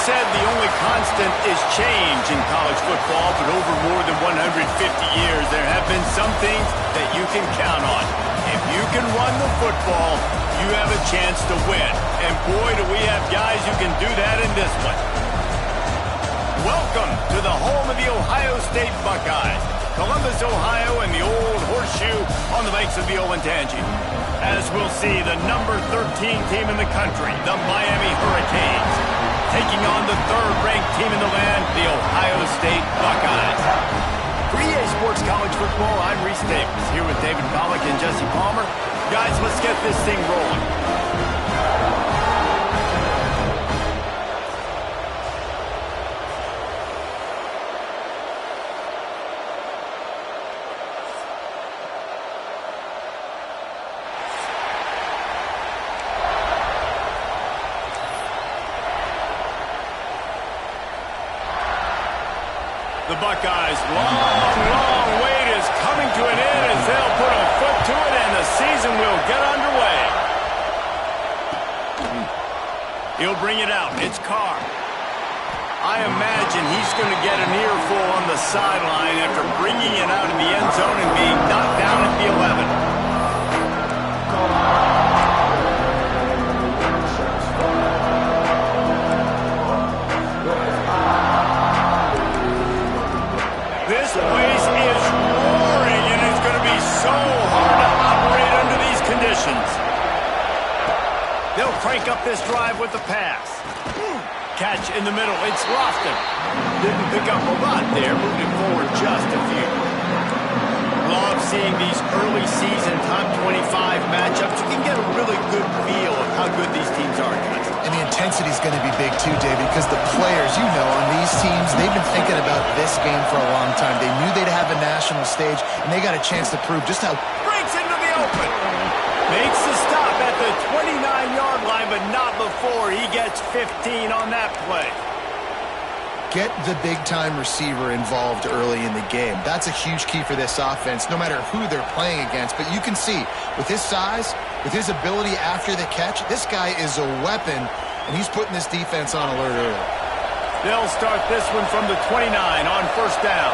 said the only constant is change in college football, but over more than 150 years, there have been some things that you can count on. If you can run the football, you have a chance to win. And boy, do we have guys who can do that in this one. Welcome to the home of the Ohio State Buckeyes, Columbus, Ohio, and the old horseshoe on the banks of the Olentangy. As we'll see, the number 13 team in the country, the Miami Hurricanes, taking on the third-ranked team in the land, the Ohio State Buckeyes. For EA Sports College Football, I'm Reese Davis, here with David Pollack and Jesse Palmer. Guys, let's get this thing rolling. The Buckeyes' long wait is coming to an end as they'll put a foot to it and the season will get underway. He'll bring it out. It's Carr. I imagine he's going to get an earful on the sideline after bringing it out of the end zone and being knocked down at the 11. This place is roaring, and it's going to be so hard to operate under these conditions. They'll crank up this drive with the pass. Catch in the middle. It's Lofton. Didn't pick up a lot there, moving forward just a few. Love seeing these early season top 25 matchups. You can get a really good feel of how good these teams are, guys. And the intensity is going to be big too, David, because the players, you know, on these teams, they've been thinking about this game for a long time. They knew they'd have a national stage, and they got a chance to prove just how... Breaks into the open. Makes the stop at the 29-yard line, but not before he gets 15 on that play. Get the big-time receiver involved early in the game. That's a huge key for this offense, no matter who they're playing against. But you can see, with his size, with his ability after the catch, this guy is a weapon, and he's putting this defense on alert early. They'll start this one from the 29 on first down.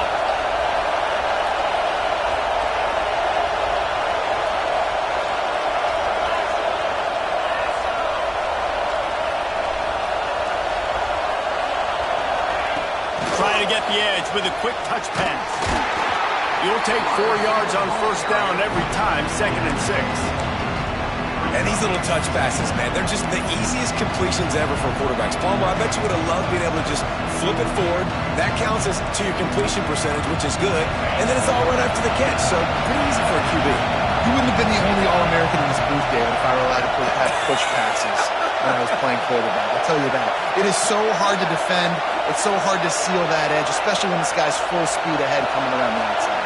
Trying to get the edge with a quick touch pass. You'll take 4 yards on first down every time, 2nd and 6. And these little touch passes, man, they're just the easiest completions ever for quarterbacks. Palmer, I bet you would have loved being able to just flip it forward. That counts as to your completion percentage, which is good. And then it's all right after the catch, so pretty easy for a QB. You wouldn't have been the only All-American in this booth, David, if I were allowed to have push passes when I was playing quarterback. I'll tell you that. It is so hard to defend. It's so hard to seal that edge, especially when this guy's full speed ahead coming around the outside.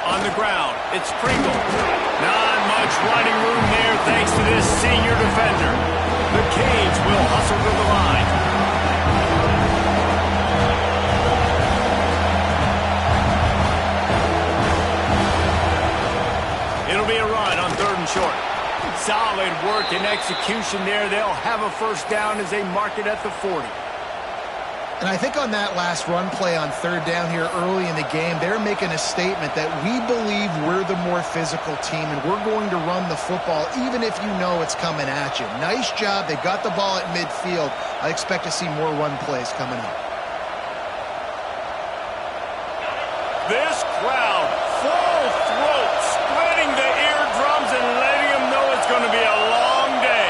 On the ground, it's Pringle. Not much running room there thanks to this senior defender. The Canes will hustle to the line. It'll be a run on 3rd and short. Solid work and execution there. They'll have a first down as they mark it at the 40. And I think on that last run play on 3rd down here early in the game, they're making a statement that we believe we're the more physical team and we're going to run the football even if you know it's coming at you. Nice job. They got the ball at midfield. I expect to see more run plays coming up. This crowd, full throat, splitting the eardrums and letting them know it's going to be a long day.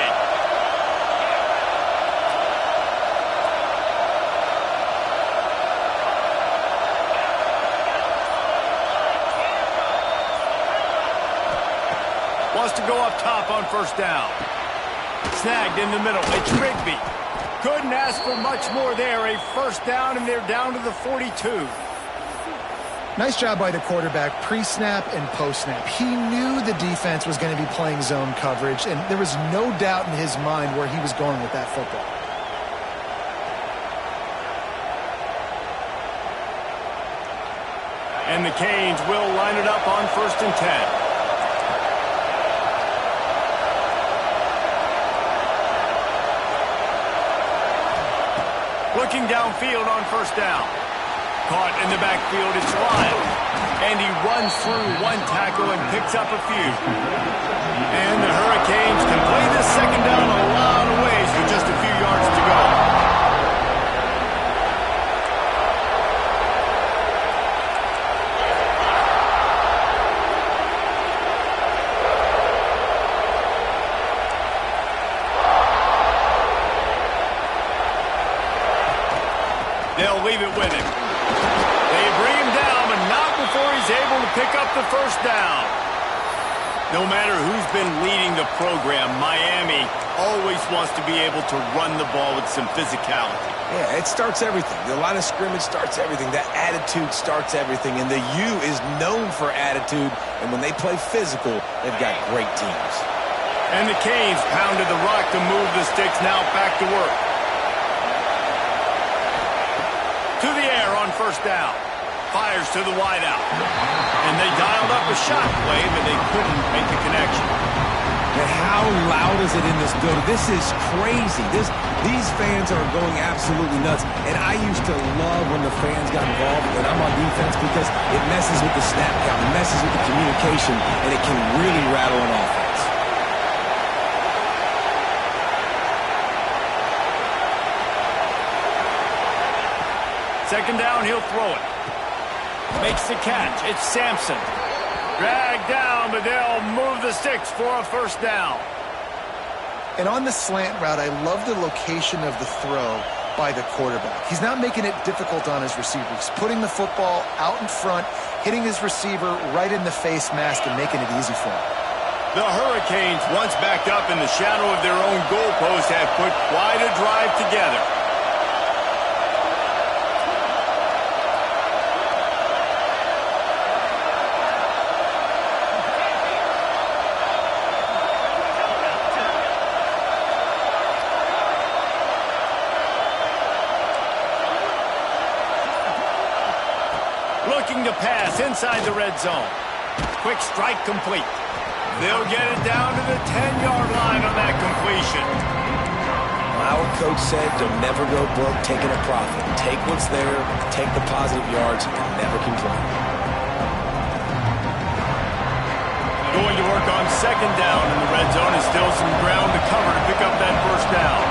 Wants to go up top on first down. Snagged in the middle. It's Rigby. Couldn't ask for much more there. A first down, and they're down to the 42. Nice job by the quarterback, pre-snap and post-snap. He knew the defense was going to be playing zone coverage, and there was no doubt in his mind where he was going with that football. And the Canes will line it up on 1st and 10. Looking downfield on first down. Caught in the backfield, it's Lyle. And he runs through one tackle and picks up a few. And the Hurricanes can play this second down a lot of ways with just a few yards to go. They'll leave it with him. They bring him down, but not before he's able to pick up the first down. No matter who's been leading the program, Miami always wants to be able to run the ball with some physicality. Yeah, it starts everything. The line of scrimmage starts everything. That attitude starts everything. And the U is known for attitude. And when they play physical, they've got great teams. And the Canes pounded the rock to move the sticks. Now back to work. To the air on first down. Fires to the wideout. And they dialed up a shot play, but they couldn't make the connection. And how loud is it in this building? This is crazy. These fans are going absolutely nuts. And I used to love when the fans got involved when I'm on defense because it messes with the snap count, it messes with the communication, and it can really rattle an offense. Second down, he'll throw it. Makes the catch. It's Sampson. Dragged down, but they'll move the sticks for a first down. And on the slant route, I love the location of the throw by the quarterback. He's not making it difficult on his receiver. He's putting the football out in front, hitting his receiver right in the face mask and making it easy for him. The Hurricanes, once backed up in the shadow of their own goalpost, have put quite a drive together. Looking to pass inside the red zone. Quick strike complete. They'll get it down to the 10-yard line on that completion. Our coach said to never go broke taking a profit. Take what's there, take the positive yards, and never complain. Going to work on second down in the red zone and still some ground to cover to pick up that first down.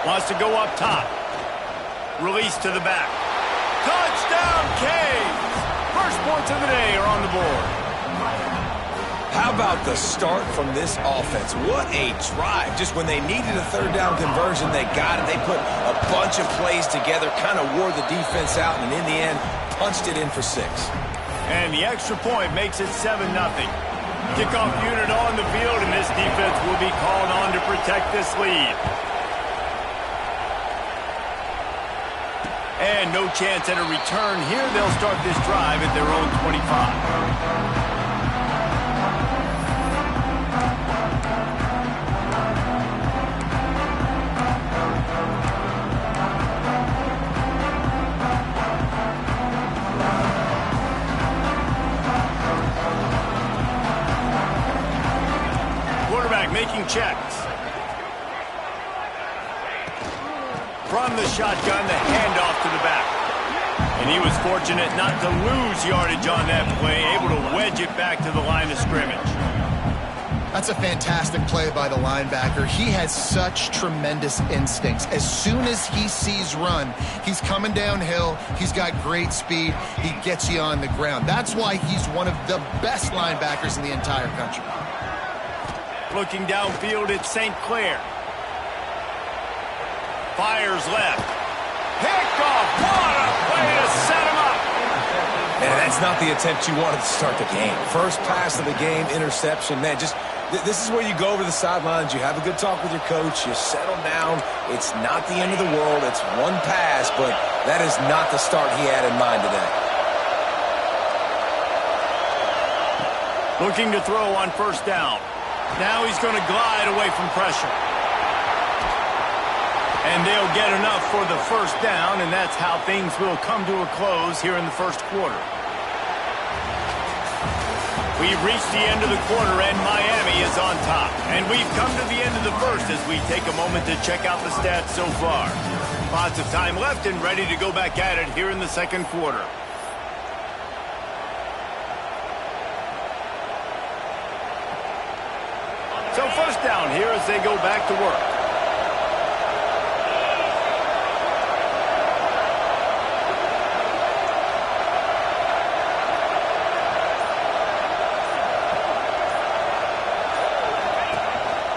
Wants to go up top. Release to the back. Touchdown, Canes! First points of the day are on the board. How about the start from this offense? What a drive. Just when they needed a third down conversion, they got it. They put a bunch of plays together, kind of wore the defense out, and in the end, punched it in for 6. And the extra point makes it 7-0. Kickoff unit on the field, and this defense will be called on to protect this lead. And no chance at a return here. They'll start this drive at their own 25. Quarterback making checks. From the shotgun, the handoff to the back. And he was fortunate not to lose yardage on that play, able to wedge it back to the line of scrimmage. That's a fantastic play by the linebacker. He has such tremendous instincts. As soon as he sees run, he's coming downhill. He's got great speed. He gets you on the ground. That's why he's one of the best linebackers in the entire country. Looking downfield at St. Clair. Fires left. Picked off. What a play to set him up. Man, that's not the attempt you wanted to start the game. First pass of the game, interception. Man, just this is where you go over the sidelines. You have a good talk with your coach. You settle down. It's not the end of the world. It's one pass, but that is not the start he had in mind today. Looking to throw on first down. Now he's going to glide away from pressure. And they'll get enough for the first down, and that's how things will come to a close here in the first quarter. We've reached the end of the quarter, and Miami is on top. And we've come to the end of the first as we take a moment to check out the stats so far. Lots of time left and ready to go back at it here in the second quarter. So first down here as they go back to work.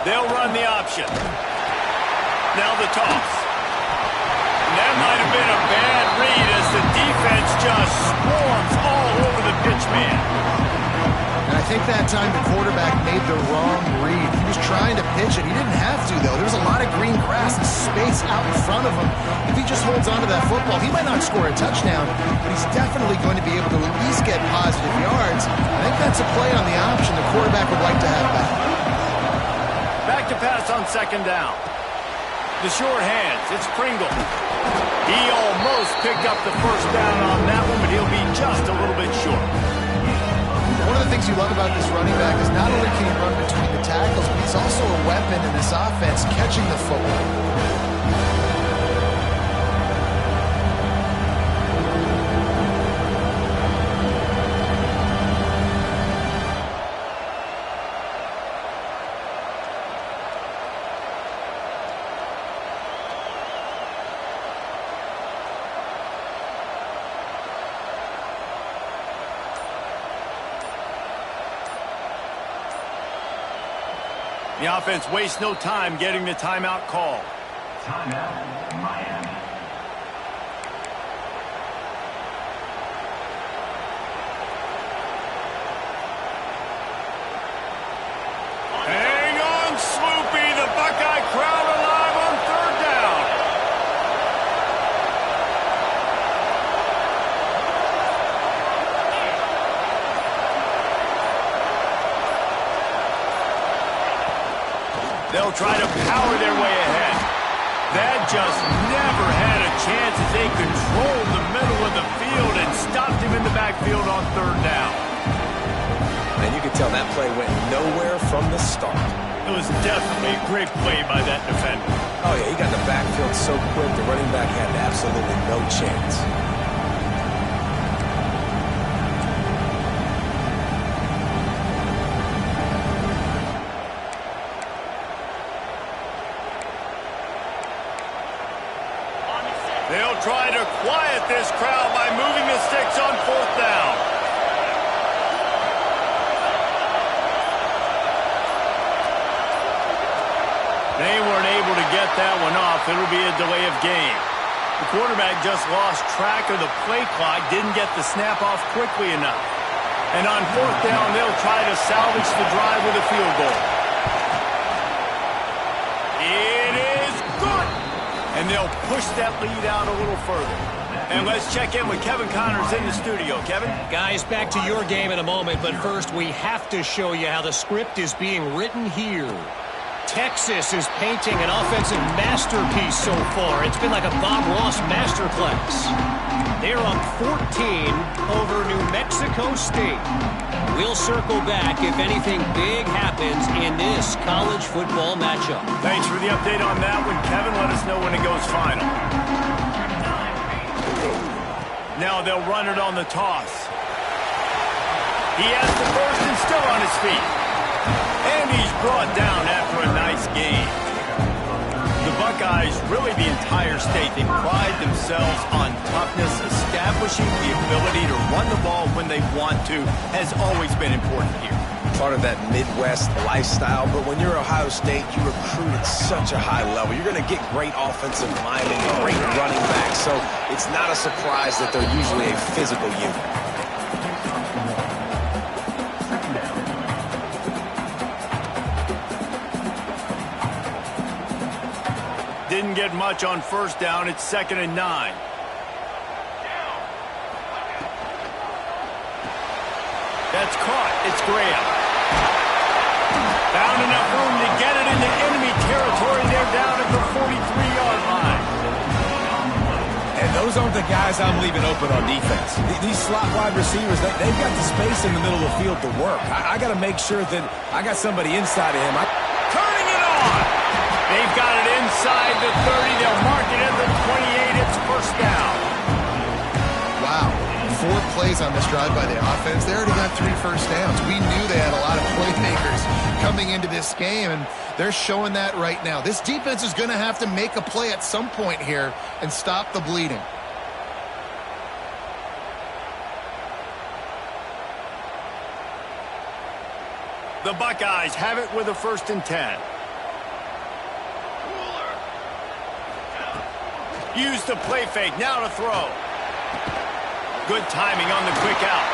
They'll run the option. Now the toss. And that might have been a bad read as the defense just swarms all over the pitch man. And I think that time the quarterback made the wrong read. He was trying to pitch it. He didn't have to, though. There's a lot of green grass and space out in front of him. If he just holds onto that football, he might not score a touchdown, but he's definitely going to be able to at least get positive yards. I think that's a play on the option the quarterback would like to have back. Back to pass on second down. The short hands. It's Pringle. He almost picked up the first down on that one, but he'll be just a little bit short. One of the things you love about this running back is not only can he run between the tackles, but he's also a weapon in this offense catching the football. The offense wastes no time getting the timeout call. Timeout, Miami. Hang on, Sloopy. The Buckeye crowd alive on third down. They'll try to power their way ahead. That just never had a chance as they controlled the middle of the field and stopped him in the backfield on third down. And you can tell that play went nowhere from the start. It was definitely a great play by that defender. Oh, yeah, he got in the backfield so quick, the running back had absolutely no chance. They'll try to quiet this crowd by moving the sticks on fourth down. They weren't able to get that one off. It'll be a delay of game. The quarterback just lost track of the play clock, didn't get the snap off quickly enough. And on fourth down, they'll try to salvage the drive with a field goal. It is good! And they'll push that lead out a little further. And let's check in with Kevin Connors in the studio. Kevin? Guys, back to your game in a moment, but first we have to show you how the script is being written here. Texas is painting an offensive masterpiece so far. It's been like a Bob Ross masterclass. They're up 14 over New Mexico State. We'll circle back if anything big happens in this college football matchup. Thanks for the update on that one, Kevin. Let us know when it goes final. Now they'll run it on the toss. He has the first and still on his feet. And he's brought down after a nice game. The Buckeyes, really the entire state, they pride themselves on toughness. Establishing the ability to run the ball when they want to has always been important here. Part of that Midwest lifestyle, but when you're Ohio State, you recruit at such a high level. You're going to get great offensive linemen, great running backs, so it's not a surprise that they're usually a physical unit. Didn't get much on first down. It's 2nd and 9. That's caught. It's Graham. Found enough room to get it into enemy territory. They're down at the 43-yard line. And those aren't the guys I'm leaving open on defense. These slot wide receivers, they've got the space in the middle of the field to work. I got to make sure that I got somebody inside of him. Turning it on. They've got it inside the 30. They'll mark it at the 28. It's first down. Wow. 4 plays on this drive by the offense. They already got 3 first downs. We knew they had a lot of playmakers coming into this game, and they're showing that right now. This defense is going to have to make a play at some point here and stop the bleeding. The Buckeyes have it with a 1st and 10. Use the play fake. Now to throw. Good timing on the quick out.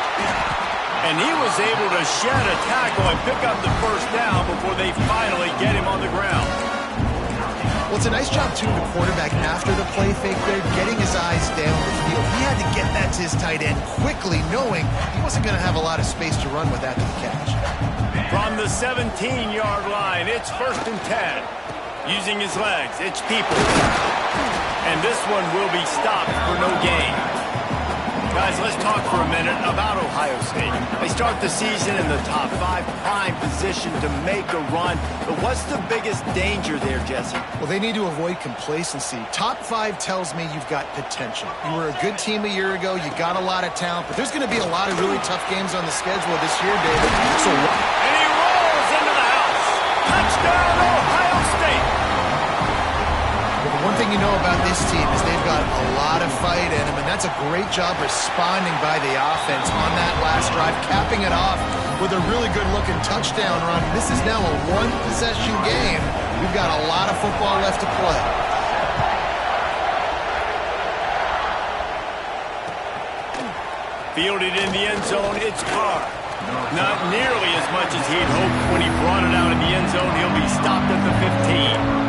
And he was able to shed a tackle and pick up the first down before they finally get him on the ground. Well, it's a nice job, too, the quarterback after the play fake there, getting his eyes down the field. He had to get that to his tight end quickly, knowing he wasn't going to have a lot of space to run with after the catch. From the 17-yard line, it's 1st and 10. Using his legs, it's People. And this one will be stopped for no gain. Guys, let's talk for a minute about Ohio State. They start the season in the top 5, prime position to make a run. But what's the biggest danger there, Jesse? Well, they need to avoid complacency. Top 5 tells me you've got potential. You were a good team a year ago. You got a lot of talent. But there's going to be a lot of really tough games on the schedule this year, David. So, and he rolls into the house. Touchdown, Ohio State. The one thing you know about this team is they've got a lot of fight in them, and that's a great job responding by the offense on that last drive, capping it off with a really good-looking touchdown run. This is now a 1-possession game. We've got a lot of football left to play. Fielded in the end zone, it's Carr. Not nearly as much as he'd hoped when he brought it out in the end zone. He'll be stopped at the 15.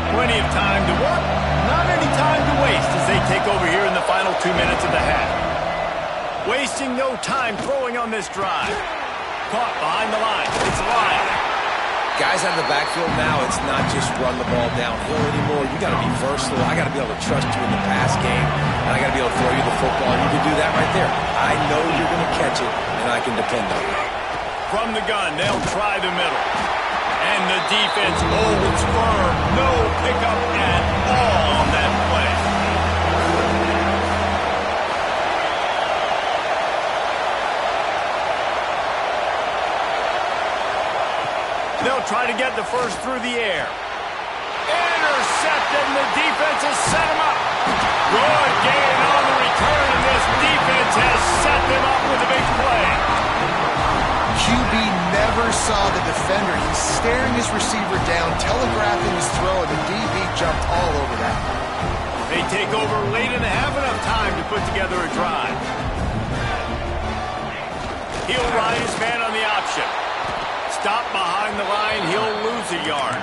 Plenty of time to work, not any time to waste as they take over here in the final 2 minutes of the half. Wasting no time throwing on this drive. Caught behind the line. It's Lyon. Guys out of the backfield now, it's not just run the ball downhill anymore. You got to be versatile. I got to be able to trust you in the pass game, and I got to be able to throw you the football. You can do that right there. I know you're going to catch it, and I can depend on it. From the gun, they'll try the middle. And the defense holds firm. No pickup at all on that play. They'll try to get the first through the air. Intercepted, and the defense has set him up. Good gain on the return, and this defense has set them up with a big play. QB never saw the defender. He's staring his receiver down, telegraphing his throw, and the DB jumped all over that. They take over late and have enough time to put together a drive. He'll ride his man on the option. Stop behind the line, he'll lose a yard.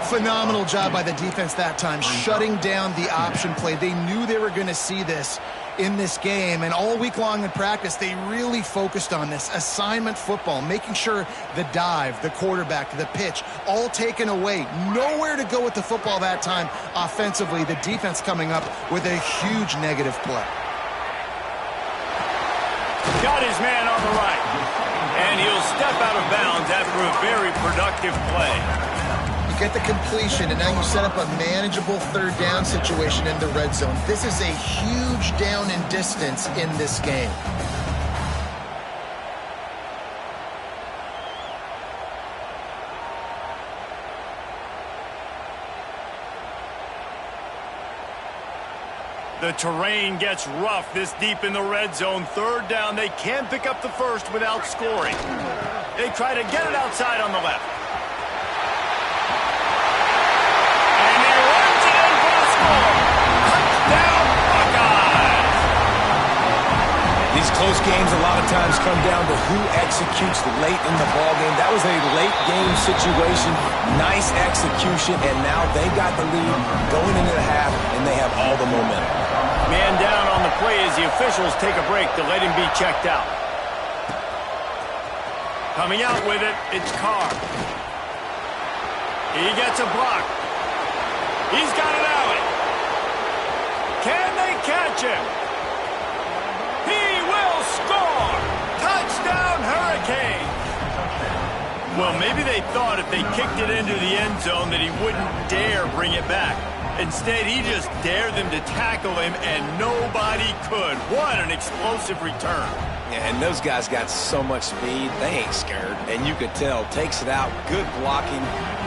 Phenomenal job by the defense that time, shutting down the option play. They knew they were going to see this in this game, and all week long in practice, they really focused on this assignment football, making sure the dive, the quarterback, the pitch, all taken away. Nowhere to go with the football that time offensively. The defense coming up with a huge negative play. Got his man on the right, and he'll step out of bounds after a very productive play. Get the completion, and now you set up a manageable third down situation in the red zone. This is a huge down in distance in this game. The terrain gets rough this deep in the red zone. Third down, they can't pick up the first without scoring. They try to get it outside on the left. These close games a lot of times come down to who executes late in the ball game. That was a late game situation, nice execution, and now they got the lead going into the half, and they have all the momentum. Man down on the play as the officials take a break to let him be checked out. Coming out with it, it's Carr. He gets a block. He's got it out. Can they catch him? He will score! Touchdown, Hurricane! Well, maybe they thought if they kicked it into the end zone that he wouldn't dare bring it back. Instead, he just dared them to tackle him, and nobody could. What an explosive return. Yeah, and those guys got so much speed, they ain't scared. And you could tell, takes it out, good blocking,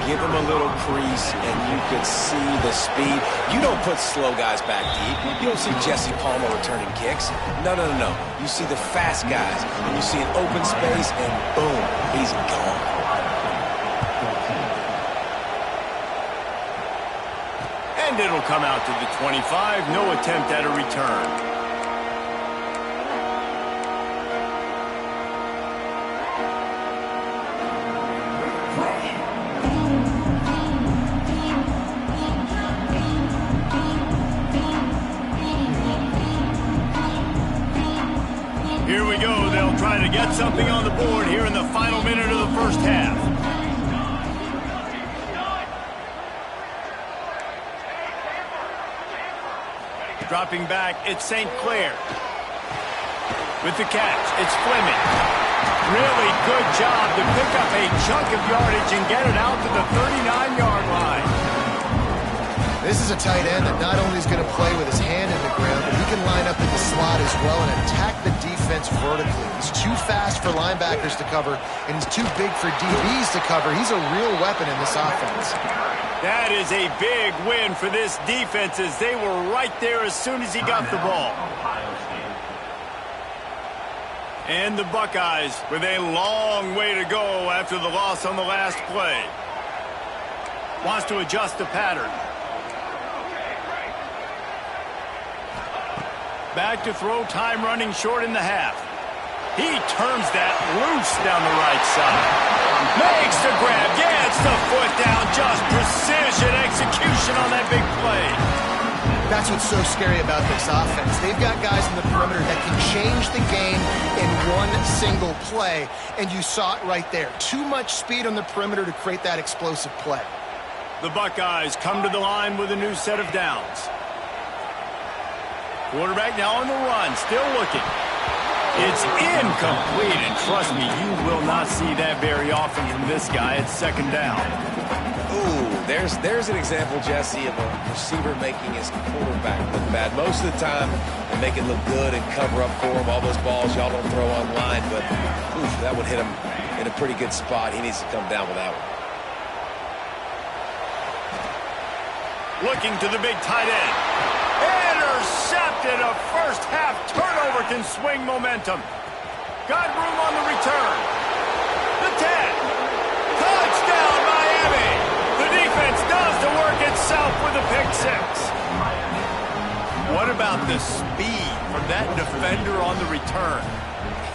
give him a little crease, and you could see the speed. You don't put slow guys back deep. You don't see Jesse Palmer returning kicks. No, no, no, no. You see the fast guys, and you see an open space, and boom, he's gone. And it'll come out to the 25. No attempt at a return. Here we go. They'll try to get something on the board here in the final minute of the first half. Dropping back, it's St. Clair. With the catch, it's Fleming. Really good job to pick up a chunk of yardage and get it out to the 39-yard line. This is a tight end that not only is going to play with his hand in the ground, but he can line up in the slot as well and attack the defense vertically. He's too fast for linebackers to cover, and he's too big for DBs to cover. He's a real weapon in this offense. That is a big win for this defense as they were right there as soon as he got the ball. And the Buckeyes with a long way to go after the loss on the last play. Wants to adjust the pattern. Back to throw, time running short in the half. He turns that loose down the right side. Makes the grab, gets the foot down, just precision execution on that big play. That's what's so scary about this offense. They've got guys in the perimeter that can change the game in one single play, and you saw it right there. Too much speed on the perimeter to create that explosive play. The Buckeyes come to the line with a new set of downs. Quarterback now on the run, still looking. It's incomplete, and trust me, you will not see that very often from this guy. It's second down. Ooh, there's an example, Jesse, of a receiver making his quarterback look bad. Most of the time, they make it look good and cover up for him. All those balls y'all don't throw online, but oof, that would hit him in a pretty good spot. He needs to come down with that one. Looking to the big tight end. Intercepted. A first half turnover can swing momentum. Got room on the return. The 10. Touchdown, Miami. The defense does the work itself with a pick six. What about the speed from that defender on the return?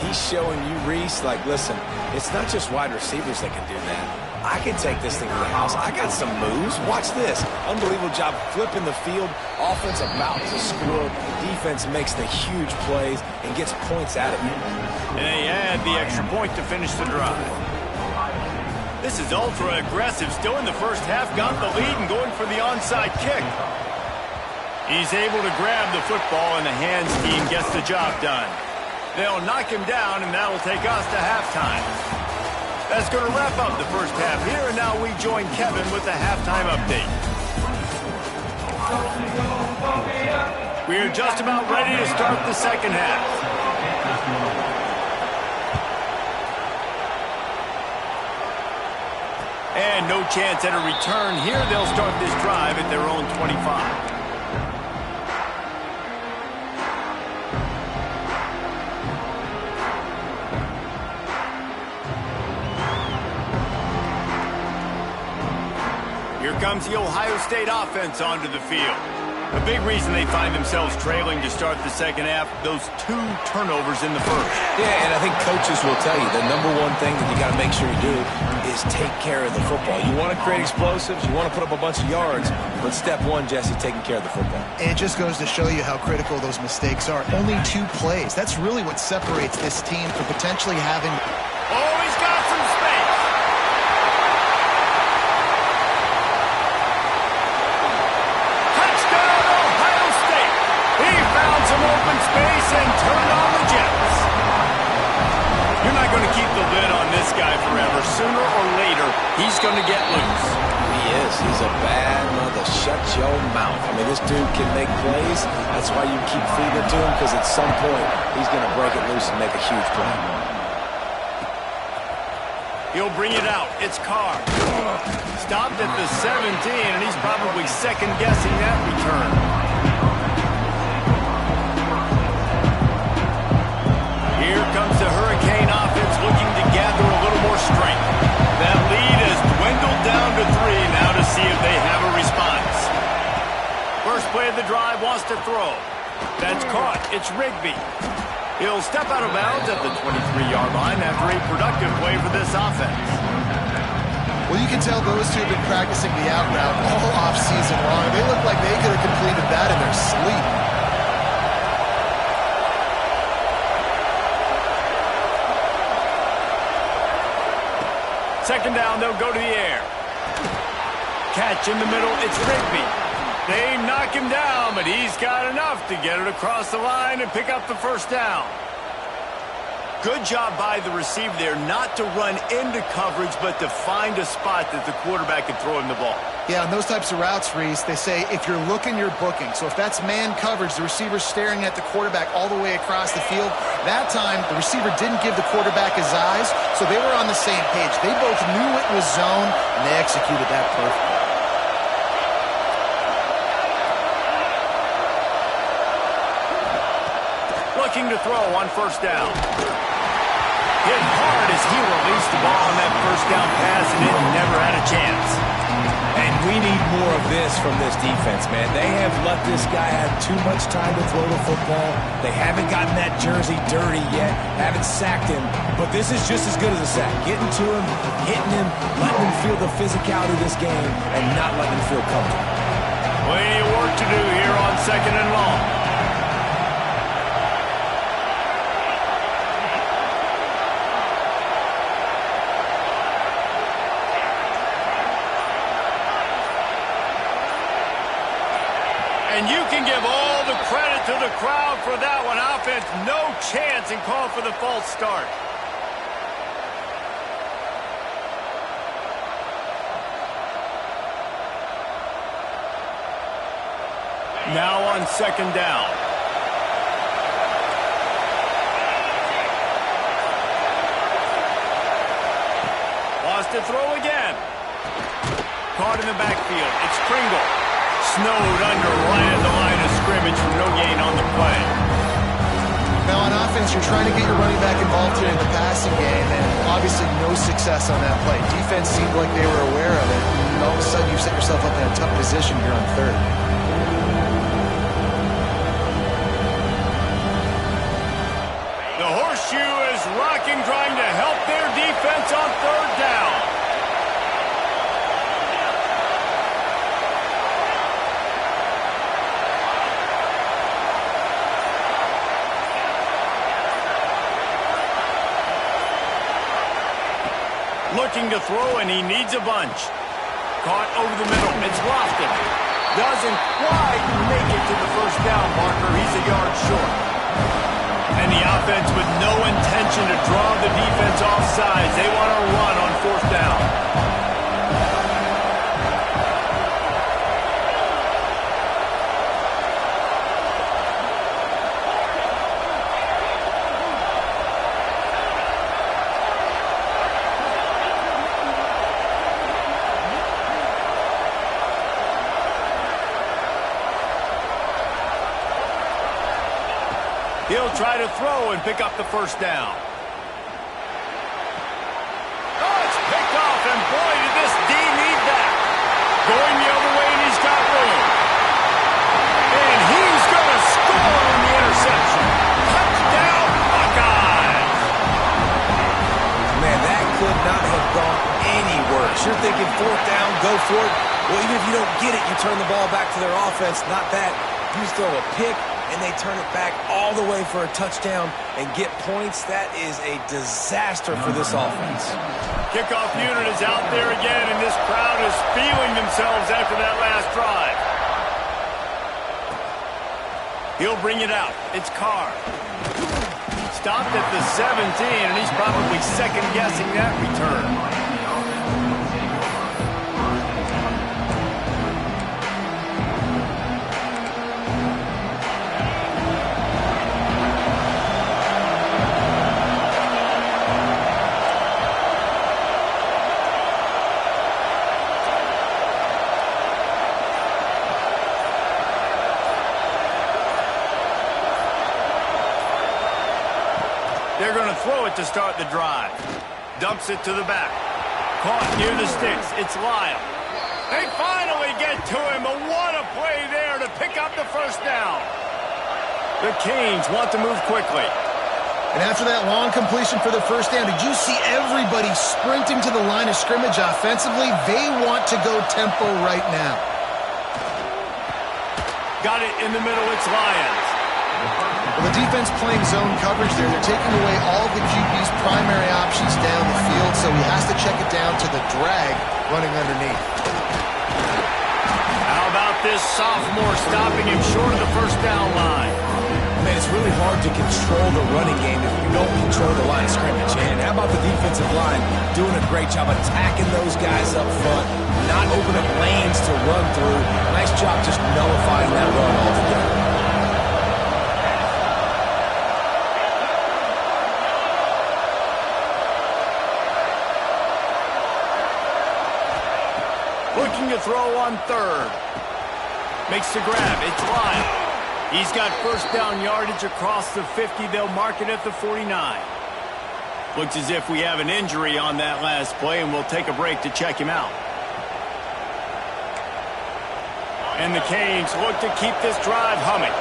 He's showing you, Reese, like, listen, it's not just wide receivers that can do that. I can take this thing to the house. I got some moves. Watch this. Unbelievable job flipping the field. Offense about to score. Defense makes the huge plays and gets points out of it. And they add the extra point to finish the drive. This is ultra aggressive. Still in the first half. Got the lead and going for the onside kick. He's able to grab the football and the hand scheme gets the job done. They'll knock him down, and that'll take us to halftime. That's going to wrap up the first half here, and now we join Kevin with the halftime update. We're just about ready to start the second half. And no chance at a return here. They'll start this drive at their own 25. Here comes the Ohio State offense onto the field. A big reason they find themselves trailing to start the second half, those 2 turnovers in the first. Yeah, and I think coaches will tell you the number one thing that you got to make sure you do is take care of the football. You want to create explosives, you want to put up a bunch of yards, but step one, Jesse, taking care of the football. It just goes to show you how critical those mistakes are. Only 2 plays. That's really what separates this team from potentially having... Oh, he's got some the lid on this guy forever. Sooner or later, he's going to get loose. He is. He's a bad mother. Shut your mouth. I mean, this dude can make plays. That's why you keep feeding it to him, because at some point, he's going to break it loose and make a huge play. He'll bring it out. It's Carr. Stopped at the 17, and he's probably second-guessing that return. Here comes the Hurricane offense looking to gather a little more strength. That lead has dwindled down to 3 now to see if they have a response. First play of the drive wants to throw. That's caught. It's Rigby. He'll step out of bounds at the 23-yard line after a productive play for this offense. Well, you can tell those two have been practicing the out route all offseason long. They look like they could have completed that in their sleep. Second down, they'll go to the air. Catch in the middle, it's Rigby. They knock him down, but he's got enough to get it across the line and pick up the first down. Good job by the receiver there not to run into coverage, but to find a spot that the quarterback can throw him the ball. Yeah, on those types of routes, Reese, they say if you're looking, you're booking. So if that's man coverage, the receiver's staring at the quarterback all the way across the field. That time, the receiver didn't give the quarterback his eyes, so they were on the same page. They both knew it was zone, and they executed that perfectly. Looking to throw on first down. Hit hard as he released the ball on that first down pass, and it never had a chance. And we need more of this from this defense, man. They have let this guy have too much time to throw the football. They haven't gotten that jersey dirty yet, haven't sacked him. But this is just as good as a sack. Getting to him, hitting him, letting him feel the physicality of this game, and not letting him feel comfortable. Plenty of work to do here on second and long. And you can give all the credit to the crowd for that one. Offense, no chance, and call for the false start. Now on second down. Lost to throw again. Caught in the backfield. It's Pringle. Snowed under right at the line of scrimmage for no gain on the play. Now on offense, you're trying to get your running back involved here in the passing game, and obviously no success on that play. Defense seemed like they were aware of it, and all of a sudden you set yourself up in a tough position here on third. The horseshoe is rocking, trying to help their defense on third down. Looking to throw, and he needs a bunch. Caught over the middle. It's Lofton. Doesn't quite make it to the first down marker. He's a yard short. And the offense with no intention to draw the defense off sides. They want to run on fourth down. He'll try to throw and pick up the first down. Oh, it's picked off, and boy, did this D need that. Going the other way, and he's got room. And he's going to score on the interception. Touchdown, Buckeyes. Man, that could not have gone any worse. You're thinking fourth down, go for it. Well, even if you don't get it, you turn the ball back to their offense. Not that. You just throw a pick, and they turn it back all the way for a touchdown and get points. That is a disaster for this offense. Kickoff unit is out there again, and this crowd is feeling themselves after that last drive. He'll bring it out. It's Carr. stopped at the 17, and he's probably second-guessing that return. They're going to throw it to start the drive. Dumps it to the back. Caught near the sticks. It's Lyle. They finally get to him, but what a play there to pick up the first down. The Canes want to move quickly. And after that long completion for the first down, did you see everybody sprinting to the line of scrimmage offensively? They want to go tempo right now. Got it in the middle. It's Lions. Well, the defense playing zone coverage there. They're taking away all the QB's primary options down the field, so he has to check it down to the drag running underneath. How about this sophomore stopping him short of the first down line? Man, it's really hard to control the running game if you don't control the line of scrimmage. And how about the defensive line doing a great job attacking those guys up front, not opening up lanes to run through. Nice job just nullifying that run altogether. Looking to throw on third. Makes the grab. It's Lyle. He's got first down yardage across the 50. They'll mark it at the 49. Looks as if we have an injury on that last play, and we'll take a break to check him out. And the Canes look to keep this drive humming.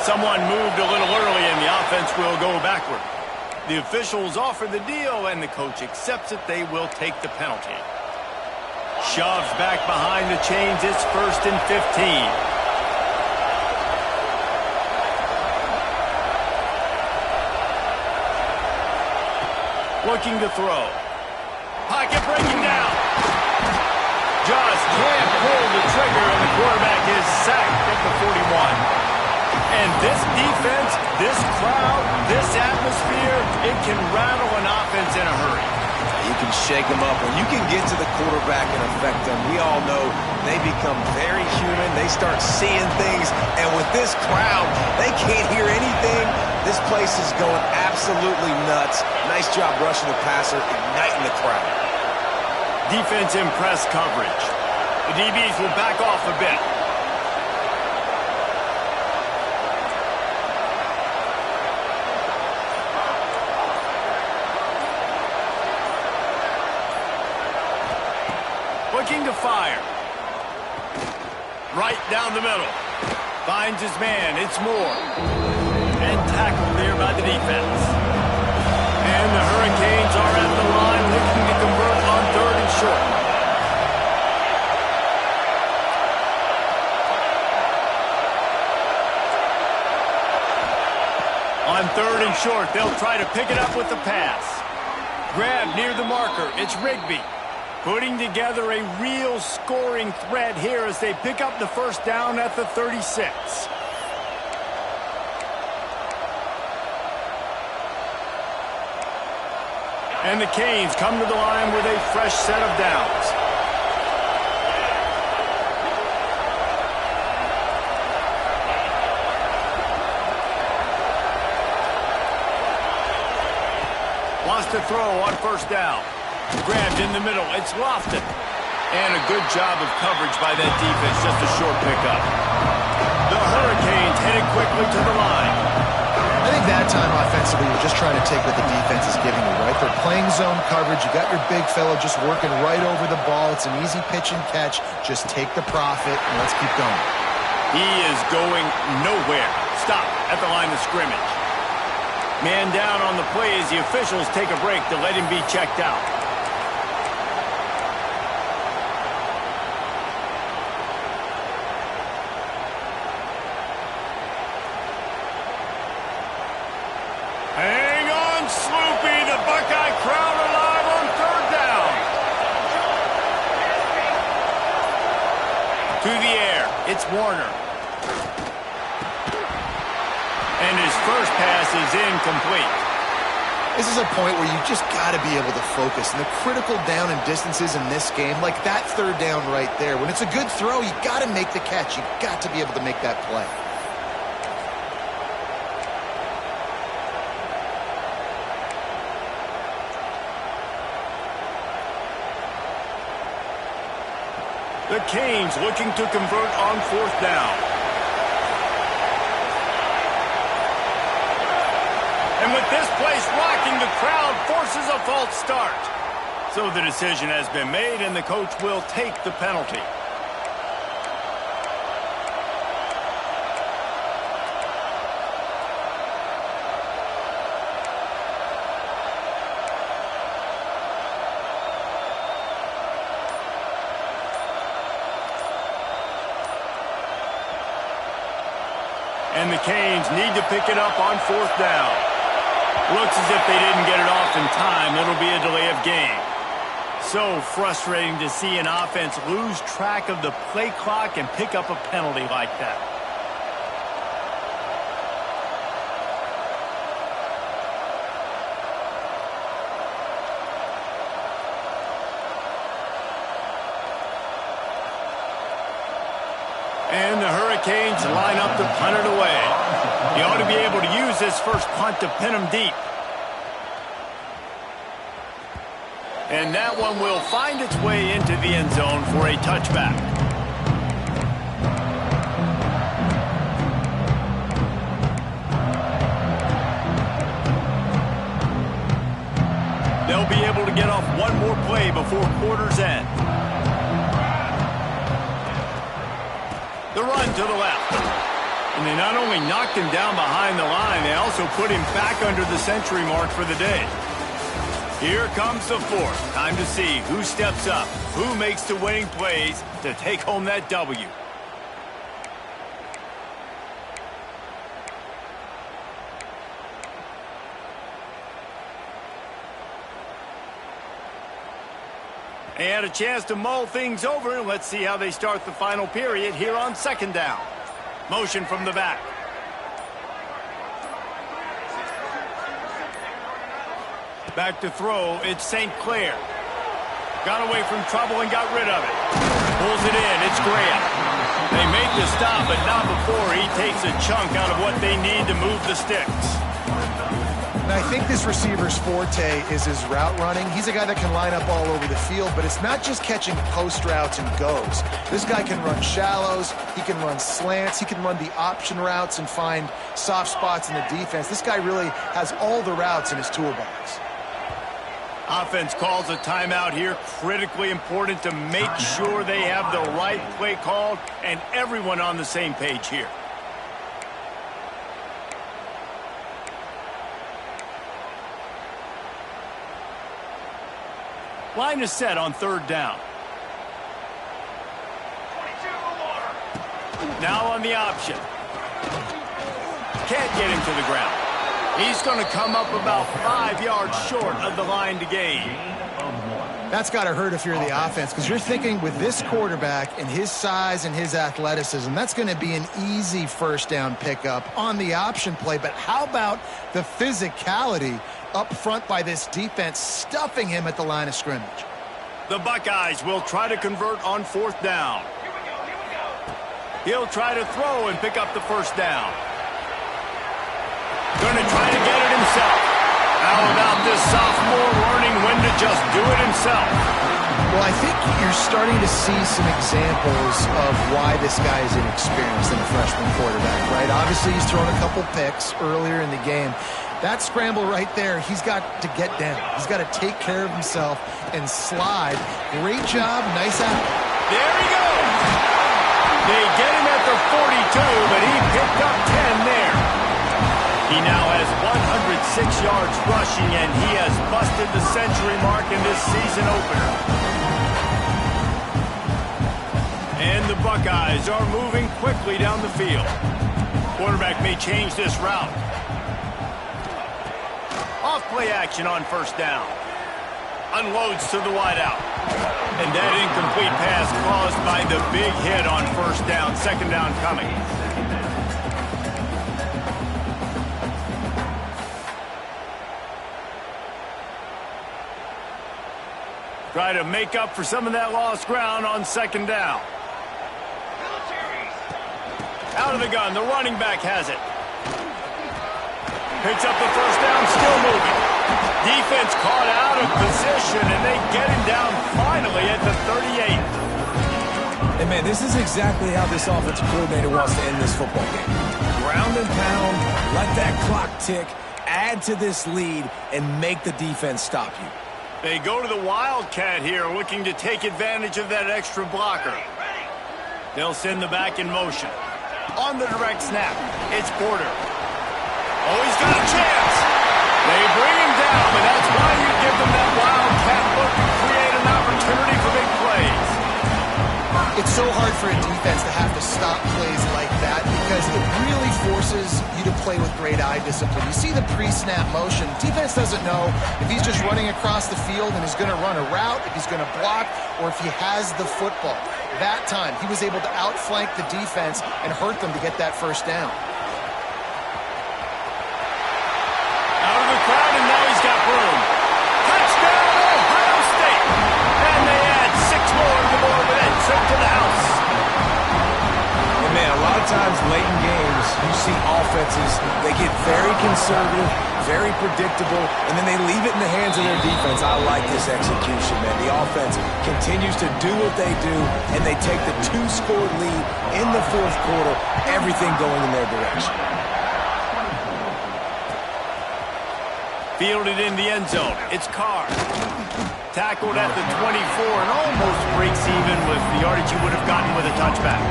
Someone moved a little early, and the offense will go backward. The officials offer the deal, and the coach accepts it. They will take the penalty. Shoves back behind the chains. It's 1st and 15. Looking to throw. Pocket breaking down. Just can't pull the trigger, and the quarterback is sacked at the 41. And this defense, this crowd, this atmosphere, it can rattle an offense in a hurry. You can shake them up. When you can get to the quarterback and affect them, we all know they become very human. They start seeing things. And with this crowd, they can't hear anything. This place is going absolutely nuts. Nice job rushing the passer, igniting the crowd. Defense in press coverage. The DBs will back off a bit. Looking to fire. Right down the middle. Finds his man. It's Moore. And tackled there by the defense. And the Hurricanes are at the line looking to convert on 3rd and short. On 3rd and short, they'll try to pick it up with the pass. Grab near the marker. It's Rigby. Putting together a real scoring threat here as they pick up the first down at the 36. And the Canes come to the line with a fresh set of downs. Wants to throw on first down. Grabbed in the middle. It's Lofton. And a good job of coverage by that defense. Just a short pickup. The Hurricanes headed quickly to the line. I think that time offensively, you're just trying to take what the defense is giving you, right? They're playing zone coverage. You got your big fellow just working right over the ball. It's an easy pitch and catch. Just take the profit and let's keep going. He is going nowhere. Stop at the line of scrimmage. Man down on the play as the officials take a break to let him be checked out. Hang It's Warner. And his first pass is incomplete. This is a point where you just got to be able to focus. And the critical down and distances in this game, like that third down right there, when it's a good throw, you got to make the catch. You got to be able to make that play. The Canes looking to convert on fourth down. And with this place rocking, the crowd forces a false start. So the decision has been made, and the coach will take the penalty. And the Canes need to pick it up on fourth down. Looks as if they didn't get it off in time. It'll be a delay of game. So frustrating to see an offense lose track of the play clock and pick up a penalty like that. And the Hurricanes line up to punt it away. He ought to be able to use this first punt to pin him deep. And that one will find its way into the end zone for a touchback. They'll be able to get off one more play before quarter's end. The run to the left. And they not only knocked him down behind the line, they also put him back under the century mark for the day. Here comes the fourth. Time to see who steps up, who makes the winning plays to take home that W. They had a chance to mull things over. Let's see how they start the final period here on second down. Motion from the back. Back to throw, it's St. Clair. Got away from trouble and got rid of it. Pulls it in, it's Graham. They make the stop, but not before he takes a chunk out of what they need to move the sticks. And I think this receiver's forte is his route running. He's a guy that can line up all over the field, but it's not just catching post routes and goes. This guy can run shallows, he can run slants, he can run the option routes and find soft spots in the defense. This guy really has all the routes in his toolbox. Offense calls a timeout here. Critically important to make sure they have the right play called and everyone on the same page here. Line is set on third down. Now on the option. Can't get him to the ground. He's going to come up about 5 yards short of the line to gain. That's got to hurt if you're the offense, because you're thinking with this quarterback and his size and his athleticism, that's going to be an easy first down pickup on the option play. But how about the physicality up front by this defense, stuffing him at the line of scrimmage? The Buckeyes will try to convert on fourth down. He'll try to throw and pick up the first down. Going to try to get it himself. How about this sophomore learning when to just do it himself? Well, I think you're starting to see some examples of why this guy is inexperienced in a freshman quarterback, right? Obviously, he's thrown a couple picks earlier in the game. That scramble right there, he's got to get down. He's got to take care of himself and slide. Great job. Nice out. There he goes. They get him at the 42, but he picked up 10 there. He now has 106 yards rushing, and he has busted the century mark in this season opener. And the Buckeyes are moving quickly down the field. Quarterback may change this route. Off play action on first down. Unloads to the wideout. And that incomplete pass caused by the big hit on first down. Second down coming. Try to make up for some of that lost ground on second down. Out of the gun, the running back has it. Picks up the first down, still moving. Defense caught out of position, and they get him down finally at the 38. And, man, this is exactly how this offensive coordinator wants to end this football game. Ground and pound, let that clock tick, add to this lead, and make the defense stop you. They go to the Wildcat here, looking to take advantage of that extra blocker. They'll send the back in motion. On the direct snap, it's Porter. Oh, he's got a chance. They bring him down, and that's why you give them that Wildcat look to create an opportunity for big plays. It's so hard for a defense to have to stop plays like that because it really forces you to play with great eye discipline. You see the pre-snap motion. Defense doesn't know if he's just running across the field and is going to run a route, if he's going to block, or if he has the football. That time, he was able to outflank the defense and hurt them to get that first down. Out of the crowd, and now he's got room. Touchdown, Ohio State! And they add 6 more to the board with that trip to the house. And, man, a lot of times late in games, you see offenses, they get very conservative, very predictable, and then they leave it in the hands of their defense. I like this execution, man. The offense continues to do what they do, and they take the 2-score lead in the fourth quarter, everything going in their direction. Fielded in the end zone. It's Carr. Tackled at the 24 and almost breaks even with the yardage he would have gotten with a touchback.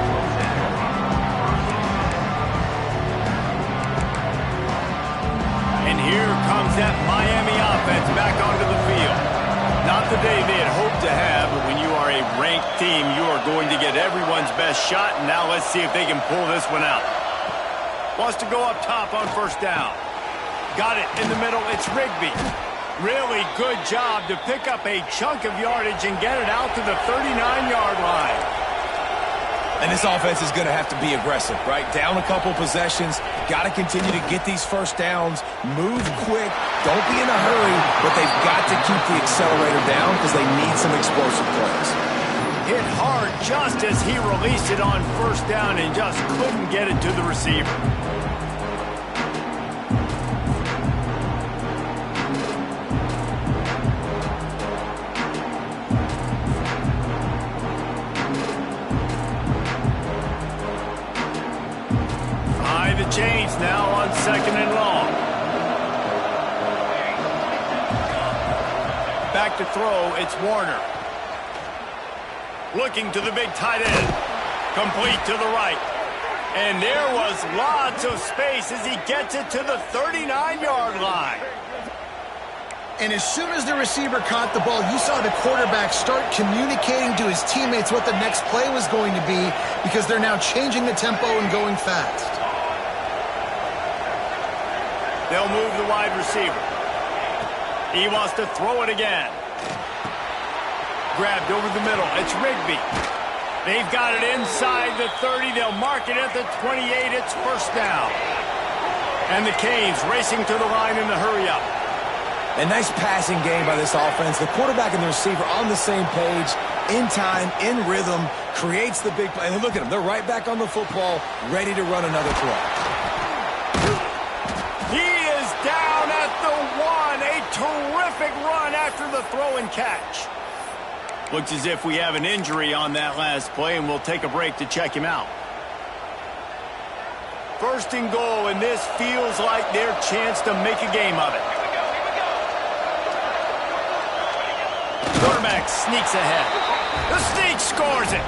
And here comes that Miami offense back onto the field. Not the day they had hoped to have, but when you are a ranked team, you are going to get everyone's best shot, and now let's see if they can pull this one out. Wants to go up top on first down. Got it in the middle. It's Rigby. Really good job to pick up a chunk of yardage and get it out to the 39-yard line. And this offense is going to have to be aggressive, right? Down a couple possessions. Got to continue to get these first downs. Move quick. Don't be in a hurry, but they've got to keep the accelerator down because they need some explosive plays. Hit hard just as he released it on first down and just couldn't get it to the receiver. Chains now on second and long. Back to throw, it's Warner. Looking to the big tight end. Complete to the right. And there was lots of space as he gets it to the 39-yard line. And as soon as the receiver caught the ball, you saw the quarterback start communicating to his teammates what the next play was going to be because they're now changing the tempo and going fast. They'll move the wide receiver. He wants to throw it again. Grabbed over the middle. It's Rigby. They've got it inside the 30. They'll mark it at the 28. It's first down. And the Canes racing to the line in the hurry-up. A nice passing game by this offense. The quarterback and the receiver on the same page, in time, in rhythm, creates the big play. And look at them. They're right back on the football, ready to run another play. He is down at the 1. A terrific run after the throw and catch. Looks as if we have an injury on that last play, and we'll take a break to check him out. First and goal, and this feels like their chance to make a game of it. Quarterback sneaks ahead. The sneak scores it.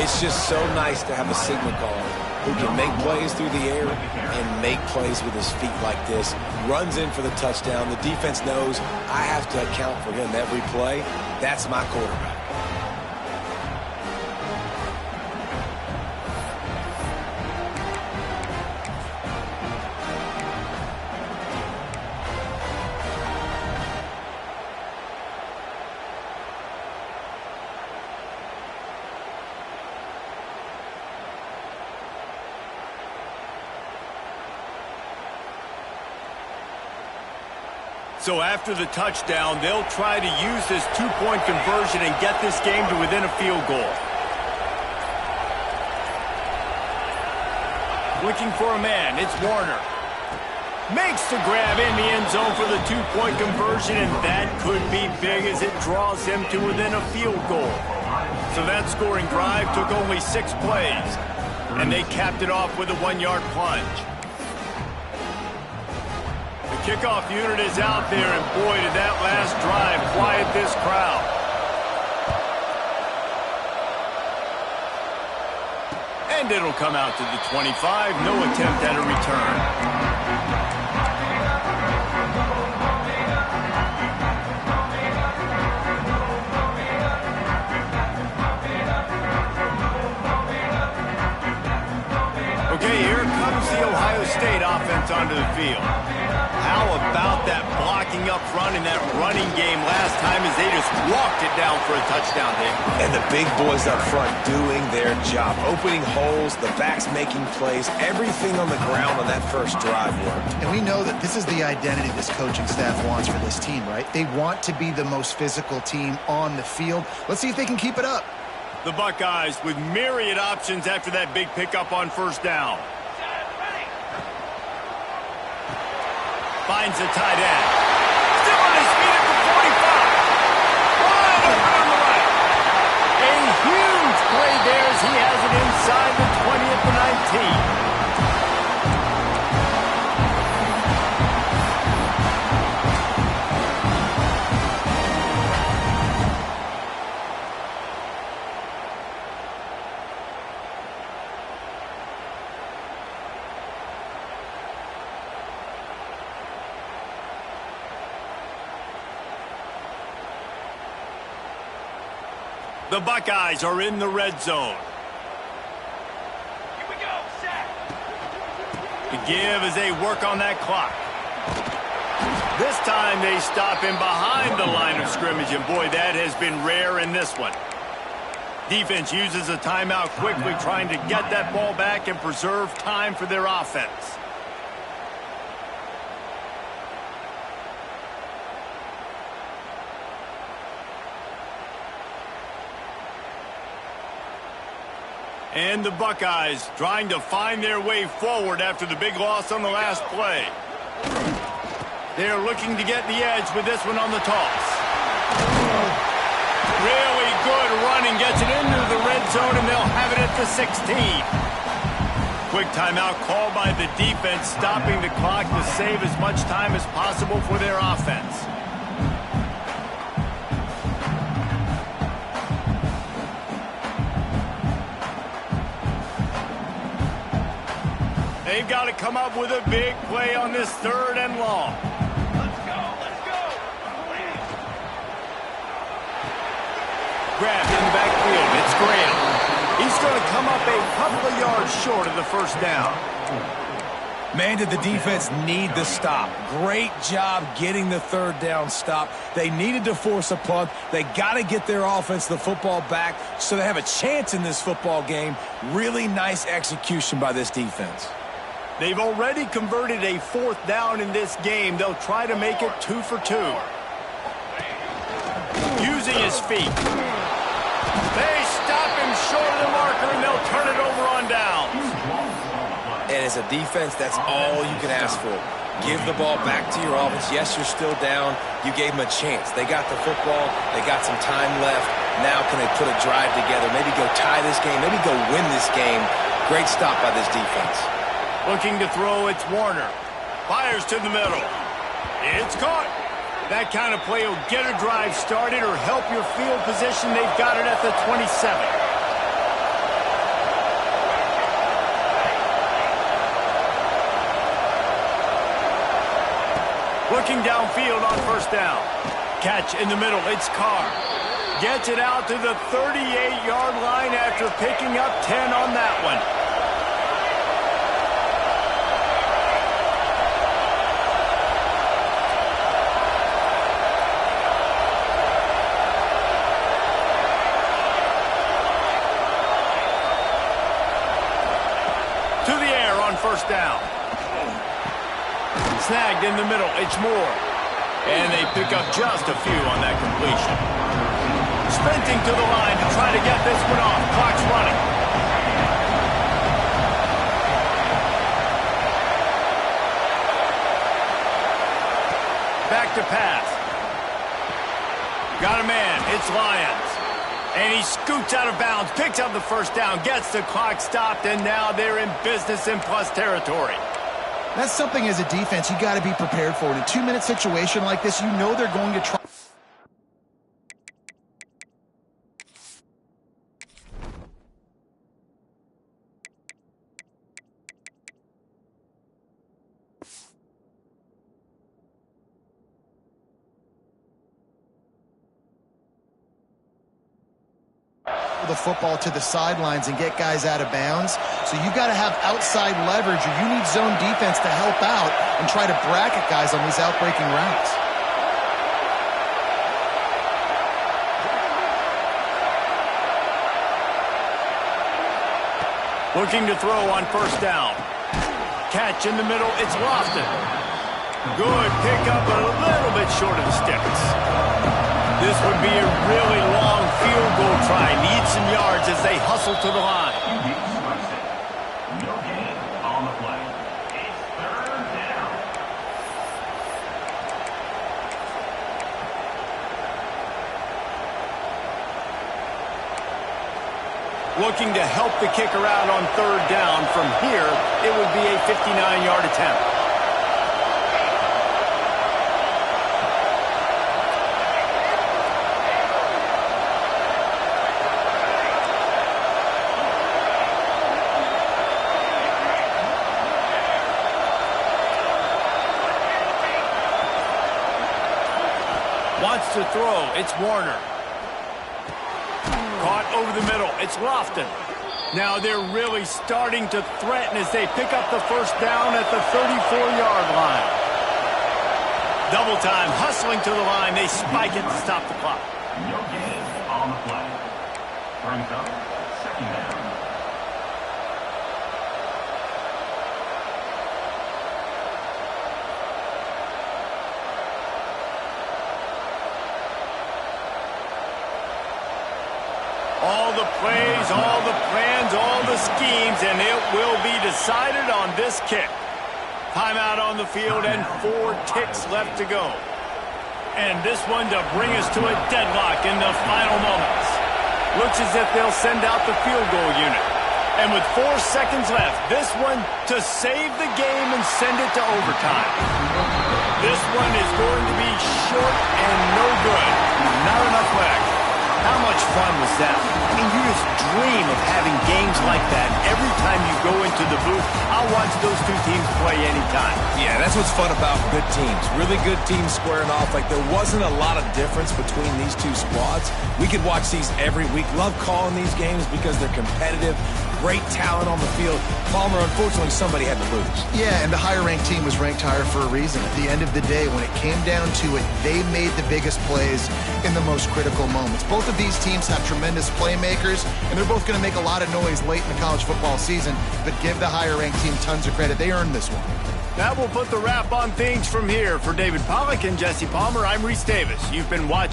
It's just so nice to have a signal caller who can make plays through the air and make plays with his feet like this. Runs in for the touchdown. The defense knows I have to account for him every play. That's my quarterback. So after the touchdown, they'll try to use this two-point conversion and get this game to within a field goal. Looking for a man, it's Warner. Makes the grab in the end zone for the two-point conversion, and that could be big as it draws him to within a field goal. So that scoring drive took only 6 plays, and they capped it off with a 1-yard plunge. The kickoff unit is out there, and boy, did that last drive quiet this crowd. And it'll come out to the 25. No attempt at a return. Okay, here comes the Ohio State offense onto the field. How about that blocking up front in that running game last time as they just walked it down for a touchdown, Dave? And the big boys up front doing their job, opening holes, the backs making plays, everything on the ground on that first drive worked. And we know that this is the identity this coaching staff wants for this team, right? They want to be the most physical team on the field. Let's see if they can keep it up. The Buckeyes with myriad options after that big pickup on first down. Finds the tight end. Still on his feet at the 45. Wide open on the right. A huge play there as he has it inside the 20 at the 19. The Buckeyes are in the red zone. Here we go, set. The give as they work on that clock. This time they stop him behind the line of scrimmage, and boy, that has been rare in this one. Defense uses a timeout quickly, trying to get that ball back and preserve time for their offense. And the Buckeyes trying to find their way forward after the big loss on the last play. They're looking to get the edge with this one on the toss. Really good running, gets it into the red zone, and they'll have it at the 16. Quick timeout called by the defense, stopping the clock to save as much time as possible for their offense. They've got to come up with a big play on this 3rd and long. Let's go, let's go. Grabbed in the backfield. It's Graham. He's going to come up a couple of yards short of the first down. Man, did the defense need the stop. Great job getting the 3rd down stop. They needed to force a punt. They got to get their offense the football back so they have a chance in this football game. Really nice execution by this defense. They've already converted a 4th down in this game. They'll try to make it 2 for 2. Using his feet. They stop him short of the marker, and they'll turn it over on downs. And as a defense, that's all you can ask for. Give the ball back to your offense. Yes, you're still down. You gave them a chance. They got the football. They got some time left. Now can they put a drive together? Maybe go tie this game. Maybe go win this game. Great stop by this defense. Looking to throw, it's Warner. Fires to the middle. It's caught. That kind of play will get a drive started or help your field position. They've got it at the 27. Looking downfield on first down. Catch in the middle, it's Carr. Gets it out to the 38-yard line after picking up 10 on that one. To the air on first down. Snagged in the middle. It's Moore. And they pick up just a few on that completion. Sprinting to the line to try to get this one off. Clock's running. Back to pass. Got a man. It's Lyons. And he scoots out of bounds, picks up the first down, gets the clock stopped, and now they're in business in plus territory. That's something as a defense you got to be prepared for. In a 2-minute situation like this, you know they're going to try. The football to the sidelines and get guys out of bounds. So you got to have outside leverage, or you need zone defense to help out and try to bracket guys on these outbreaking routes. Looking to throw on first down. Catch in the middle. It's Lofton. Good pickup, but a little bit short of the sticks. This would be a really long field goal try. Need some yards as they hustle to the line. No gain on the play. It's third down. Looking to help the kicker out on third down. From here, it would be a 59-yard attempt. Wants to throw. It's Warner. Caught over the middle. It's Lofton. Now they're really starting to threaten as they pick up the first down at the 34-yard line. Double time, hustling to the line. They spike it to stop the clock. No gain on the play. Brings up second down. All the plays, all the plans, all the schemes, and it will be decided on this kick. Timeout on the field and 4 ticks left to go. And this one to bring us to a deadlock in the final moments. Looks as if they'll send out the field goal unit. And with 4 seconds left, this one to save the game and send it to overtime. This one is going to be short and no good. Not enough legs. How much fun was that? I mean, you just dream of having games like that every time you go into the booth. I'll watch those two teams play anytime. Yeah, that's what's fun about good teams. Really good teams squaring off. Like, there wasn't a lot of difference between these two squads. We could watch these every week. Love calling these games because they're competitive. Great talent on the field. Palmer, unfortunately, somebody had to lose. Yeah, and the higher-ranked team was ranked higher for a reason. At the end of the day, when it came down to it, they made the biggest plays in the most critical moments. Both of these teams have tremendous playmakers, and they're both going to make a lot of noise late in the college football season, but give the higher-ranked team tons of credit. They earned this one. That will put the wrap on things from here. For David Pollack and Jesse Palmer, I'm Reese Davis. You've been watching